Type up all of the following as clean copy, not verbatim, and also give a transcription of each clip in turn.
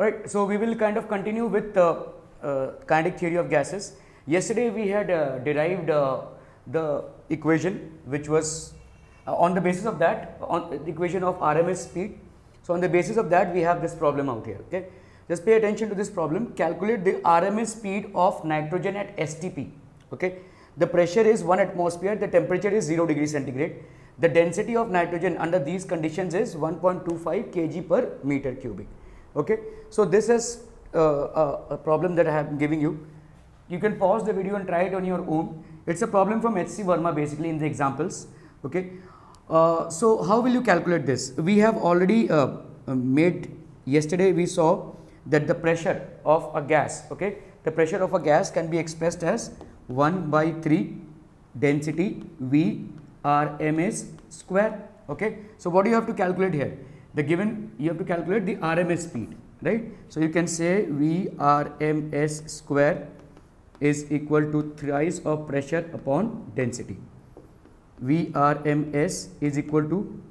Alright, so we will kind of continue with kinetic theory of gases. Yesterday we had derived the equation which was on the basis of that, on the equation of RMS speed. So on the basis of that we have this problem out here. Okay, just pay attention to this problem. Calculate the RMS speed of nitrogen at STP. Okay, the pressure is 1 atmosphere, the temperature is 0 degree centigrade. The density of nitrogen under these conditions is 1.25 kg per meter cubic. Okay, so this is a problem that I am giving you. You can pause the video and try it on your own. It's a problem from H.C. Verma basically in the examples. Okay, so how will you calculate this? We have already made, yesterday we saw that the pressure of a gas, okay, the pressure of a gas can be expressed as 1/3 density V RMS square. Okay, so what do you have to calculate here? The given, you have to calculate the RMS speed, right? So you can say V RMS square is equal to thrice of pressure upon density. V RMS is equal to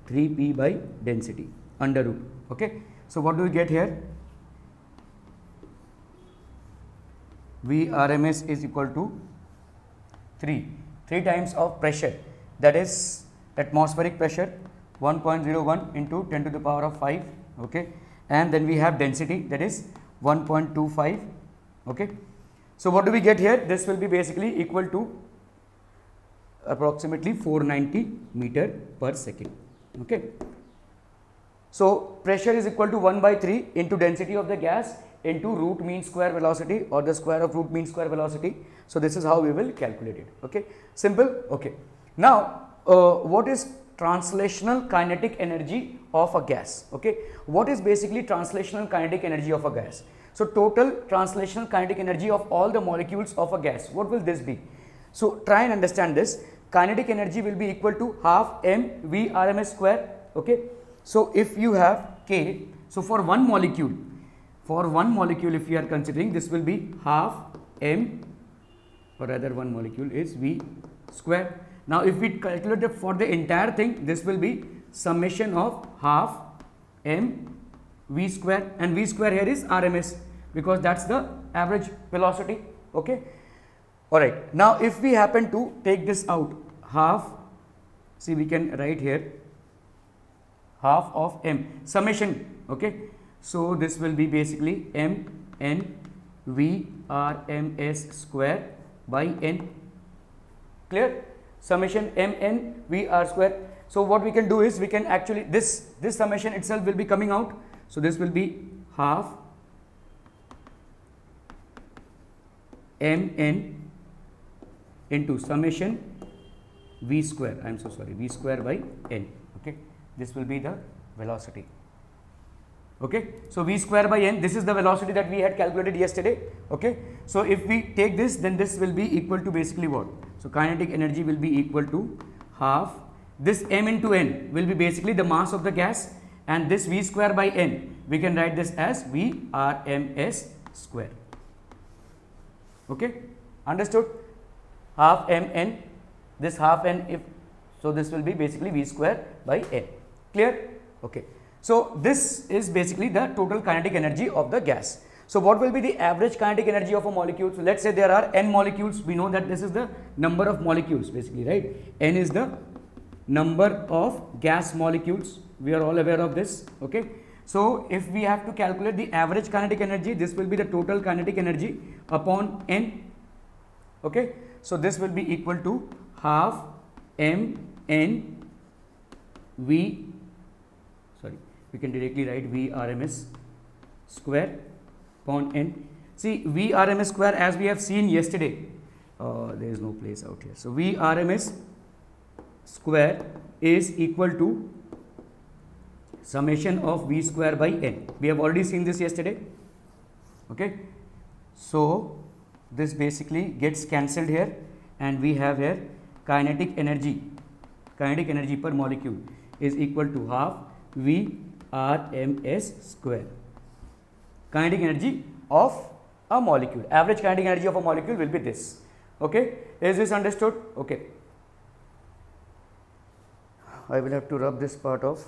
3P by density under root. Okay, so what do we get here? V RMS is equal to 3 times of pressure, that is atmospheric pressure, 1.01 into 10 to the power of 5. Okay, and then we have density, that is 1.25. Okay, so what do we get here? This will be basically equal to approximately 490 meter per second. Okay, so pressure is equal to 1/3 into density of the gas into root mean square velocity or the square of root mean square velocity. So this is how we will calculate it. Okay, simple. Okay, now what is translational kinetic energy of a gas? Okay, what is basically translational kinetic energy of a gas? So total translational kinetic energy of all the molecules of a gas, what will this be? So try and understand this. Kinetic energy will be equal to half m V RMS square. Okay, so if you have K, so for one molecule if you are considering, this will be half m, or rather one molecule is V square. Now if we calculate it for the entire thing, this will be summation of half m V square, and V square here is RMS because that's the average velocity. Okay, alright. Now if we happen to take this out, half, see we can write here half of m summation. Okay, so this will be basically m n V RMS square by n. Clear? Summation m n V R square. So what we can do is we can actually, this summation itself will be coming out. So this will be half m n into summation V square, I am so sorry, V square by n. Okay, this will be the velocity. Okay, so V square by n, this is the velocity that we had calculated yesterday. Okay, so if we take this, then this will be equal to basically what? So kinetic energy will be equal to half, this m into n will be basically the mass of the gas, and this V square by n, we can write this as V RMS square. Okay, understood? Half m n, this half n, if so this will be basically V square by n. Clear? Okay, so this is basically the total kinetic energy of the gas. So what will be the average kinetic energy of a molecule? So let's say there are n molecules. We know that this is the number of molecules basically, right? N is the number of gas molecules. We are all aware of this. Okay, so if we have to calculate the average kinetic energy, this will be the total kinetic energy upon n. Okay, so this will be equal to half m n V, sorry, we can directly write V RMS square upon n. See, V RMS square, as we have seen yesterday, there is no place out here. So V RMS square is equal to summation of V square by n. We have already seen this yesterday. Okay, so this basically gets cancelled here, and we have here kinetic energy per molecule is equal to half V RMS square. Kinetic energy of a molecule, average kinetic energy of a molecule will be this. Okay, is this understood? Okay, I will have to rub this part off.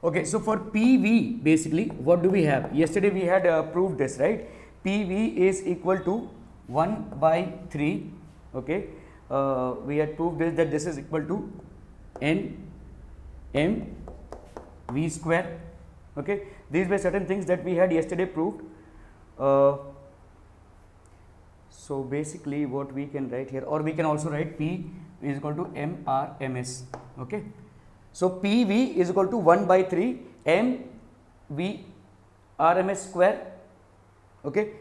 Okay, so for PV, basically, what do we have? Yesterday we had proved this, right? PV is equal to 1 by 3. Okay, we had proved this, that this is equal to N M V square. Okay, these were certain things that we had yesterday proved. So basically, what we can write here, or we can also write P is equal to MRMS. Okay. So PV is equal to 1 by 3 MV RMS square. Okay.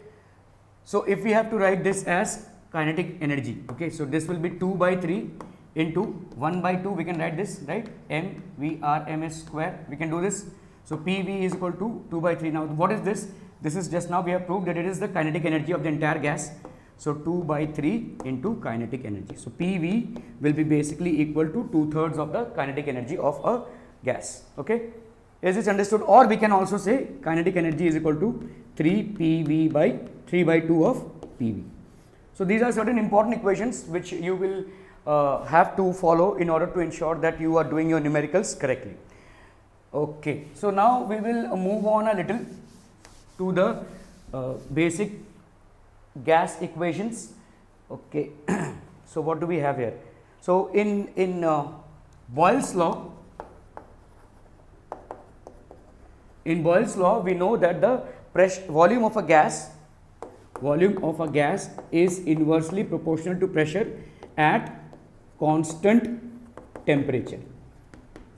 So if we have to write this as kinetic energy, okay, so this will be 2 by 3 into 1 by 2, we can write this, right, MV RMS square, we can do this. So PV is equal to 2 by 3. Now what is this? This is just now we have proved that it is the kinetic energy of the entire gas. So 2 by 3 into kinetic energy. So PV will be basically equal to 2/3 of the kinetic energy of a gas. Okay, is this understood? Or we can also say kinetic energy is equal to 3 PV by 3 by 2 of PV. So these are certain important equations which you will have to follow in order to ensure that you are doing your numericals correctly. Okay, so now we will move on a little to the basic gas equations. Okay, so what do we have here? So in Boyle's law, we know that the volume of a gas is inversely proportional to pressure at constant temperature.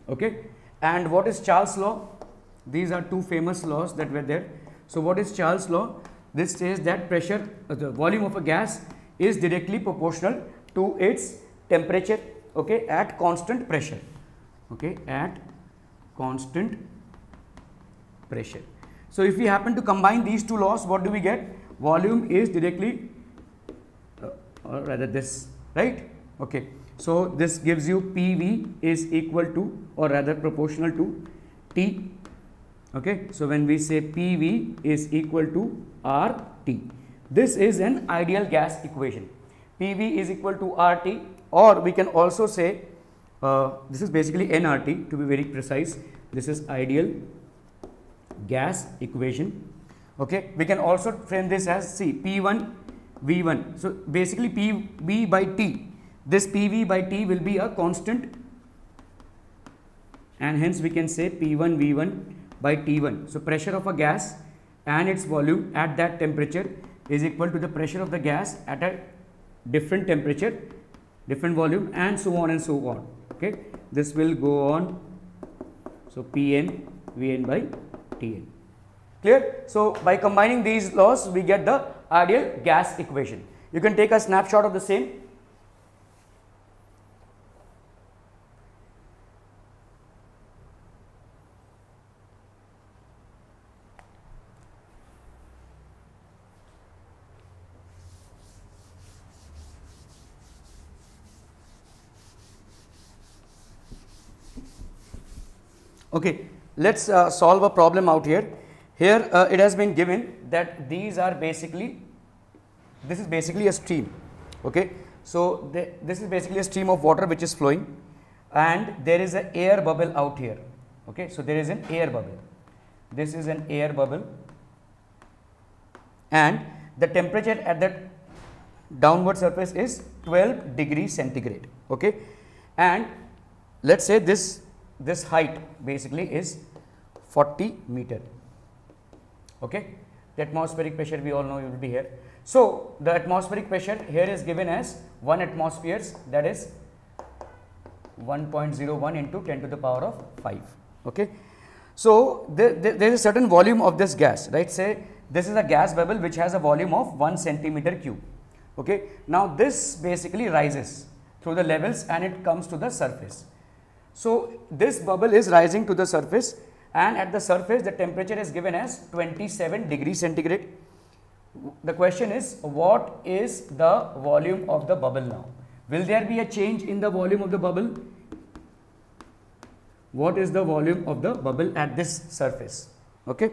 Okay, and what is Charles' law? These are two famous laws that were there. So what is Charles' law? This says that pressure, the volume of a gas is directly proportional to its temperature, okay, at constant pressure. Okay, at constant pressure. So if we happen to combine these two laws, what do we get? Volume is directly, or rather this, right? Okay, so this gives you PV is equal to, or rather proportional to T. Okay, so when we say PV is equal to RT, this is an ideal gas equation. PV is equal to RT, or we can also say this is basically nRT to be very precise. This is ideal gas equation. Okay, we can also frame this as, see, P1 V1. So basically PV by T, this PV by T will be a constant, and hence we can say P1 V1 by T1. So pressure of a gas and its volume at that temperature is equal to the pressure of the gas at a different temperature, different volume, and so on and so on. Okay, this will go on. So Pn Vn by Tn. Clear? So by combining these laws, we get the ideal gas equation. You can take a snapshot of the same. Okay, let's solve a problem out here. Here it has been given that these are basically, this is basically a stream. Okay, so this is basically a stream of water which is flowing, and there is an air bubble out here. Okay, so there is an air bubble. This is an air bubble, and the temperature at that downward surface is 12 degrees centigrade. Okay, and let's say this height basically is 40 meter. Okay, the atmospheric pressure we all know will be here. So the atmospheric pressure here is given as 1 atmospheres, that is 1.01 into 10 to the power of 5. Okay, so there is a certain volume of this gas, right? Say this is a gas bubble which has a volume of 1 centimeter cube. Okay, now this basically rises through the levels and it comes to the surface. So this bubble is rising to the surface, and at the surface the temperature is given as 27 degrees centigrade. The question is, what is the volume of the bubble now? Will there be a change in the volume of the bubble? What is the volume of the bubble at this surface? Okay,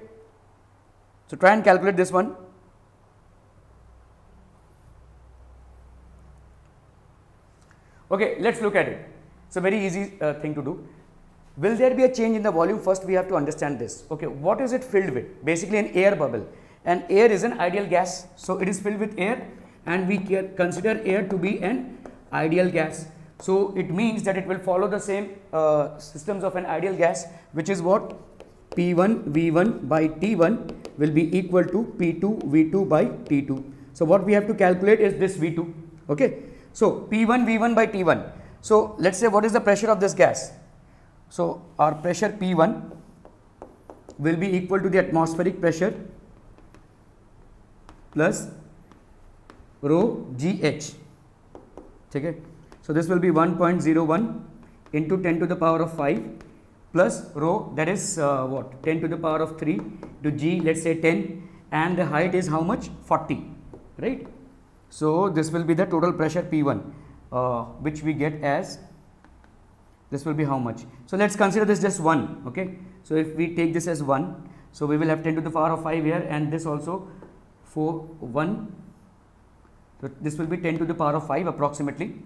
so try and calculate this one. Okay, let's look at it. It's a very easy thing to do. Will there be a change in the volume? First we have to understand this. Okay, what is it filled with? Basically an air bubble, and air is an ideal gas, so it is filled with air, and we can consider air to be an ideal gas. So it means that it will follow the same systems of an ideal gas, which is what? P1 V1 by T1 will be equal to P2 V2 by T2. So what we have to calculate is this V2. Okay, so P1 V1 by T1. So let's say, what is the pressure of this gas? So our pressure P1 will be equal to the atmospheric pressure plus rho GH. Okay, so this will be 1.01 into 10 to the power of 5 plus rho, that is what, 10 to the power of 3 to G, let's say 10, and the height is how much? 40, right? So this will be the total pressure P1, which we get as, this will be how much? So let's consider this just 1. Okay, so if we take this as 1, so we will have 10 to the power of 5 here, and this also 1. So this will be 10 to the power of 5 approximately,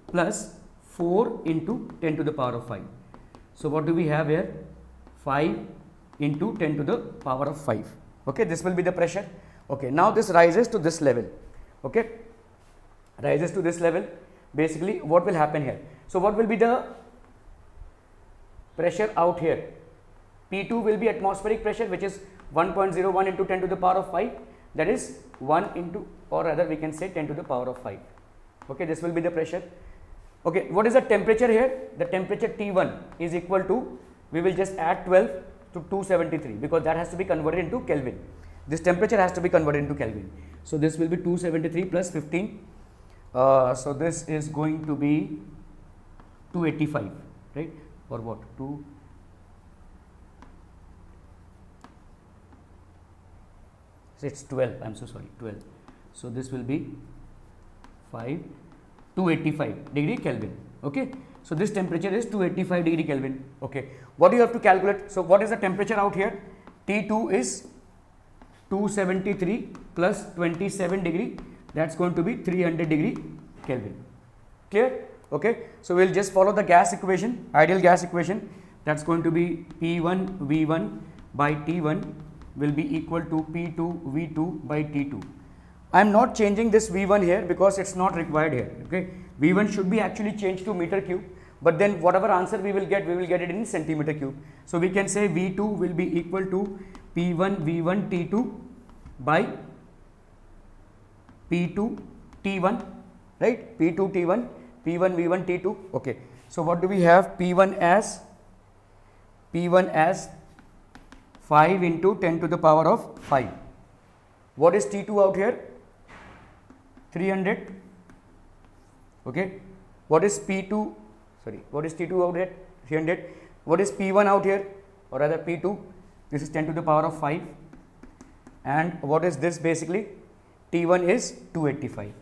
plus 4 into 10 to the power of 5. So what do we have here? 5 into 10 to the power of 5. Okay, this will be the pressure. Okay, now this rises to this level. Okay, rises to this level. Basically, what will happen here? So what will be the pressure out here? P2 will be atmospheric pressure, which is 1.01 into 10 to the power of 5. That is 1 into, or rather we can say 10 to the power of 5. Okay, this will be the pressure. Okay, what is the temperature here? The temperature T1 is equal to, we will just add 12 to 273, because that has to be converted into Kelvin. This temperature has to be converted into Kelvin. So this will be 273 plus 15. So this is going to be 285, right? Or what? 2. It's 12. I'm so sorry. 12. So this will be 285 degree Kelvin. Okay. So this temperature is 285 degree Kelvin. Okay. What do you have to calculate? So what is the temperature out here? T2 is 273 plus 27 degree. That's going to be 300 degree Kelvin. Clear? Okay. So we'll just follow the gas equation, ideal gas equation. That's going to be P1 V1 by T1 will be equal to P2 V2 by T2. I am not changing this V1 here because it's not required here. Okay, V1 should be actually changed to meter cube, but then whatever answer we will get it in centimeter cube. So we can say V2 will be equal to P1 V1 T2 by P2 T1, right? P2 T1, P1 V1 T2. Okay, so what do we have? P1 as 5 into 10 to the power of 5. What is T2 out here? 300. Okay. What is P2? Sorry, what is T2 out here? 300. What is P1 out here? Or rather P2? This is 10 to the power of 5. And what is this basically? T1 is 285.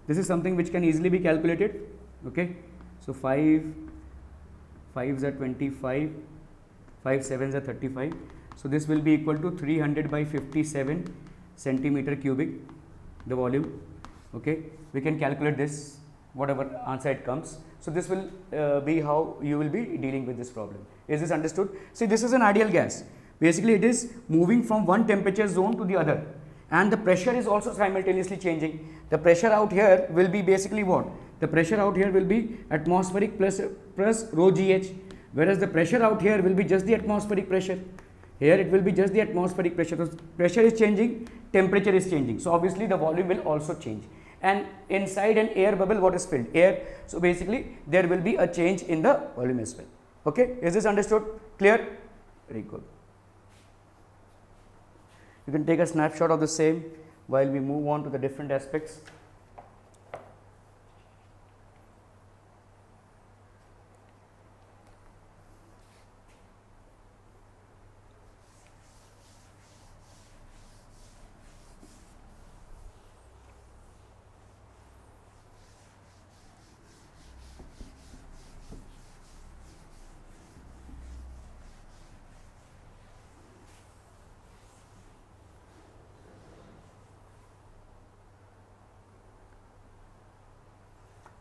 This is something which can easily be calculated. Okay. So 5 5s are 25, 5 7s are 35. So this will be equal to 300 by 57 centimeter cubic, the volume. Okay, we can calculate this, whatever answer it comes. So this will be how you will be dealing with this problem. Is this understood? See, this is an ideal gas. Basically, it is moving from one temperature zone to the other, and the pressure is also simultaneously changing. The pressure out here will be basically what? The pressure out here will be atmospheric plus rho GH, whereas the pressure out here will be just the atmospheric pressure. Here it will be just the atmospheric pressure. So pressure is changing, temperature is changing. So obviously the volume will also change. And inside an air bubble, what is filled? Air. So basically there will be a change in the volume as well. Okay, is this understood? Clear? Very good. You can take a snapshot of the same while we move on to the different aspects.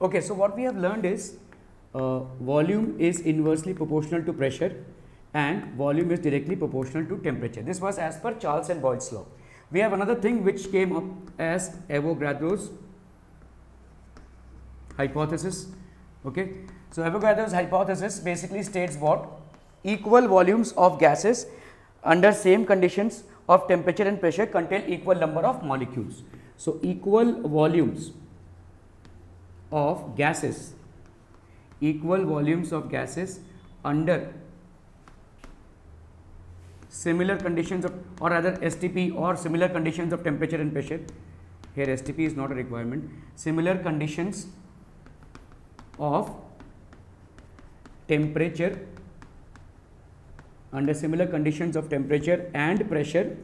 Okay, so what we have learned is volume is inversely proportional to pressure and volume is directly proportional to temperature. This was as per Charles and Boyd's law. We have another thing which came up as Avogadro's hypothesis. Okay, so Avogadro's hypothesis basically states what? Equal volumes of gases under same conditions of temperature and pressure contain equal number of molecules. So equal volumes of gases under similar conditions of, or rather STP, or similar conditions of temperature and pressure. Here STP is not a requirement. Similar conditions of temperature, under similar conditions of temperature and pressure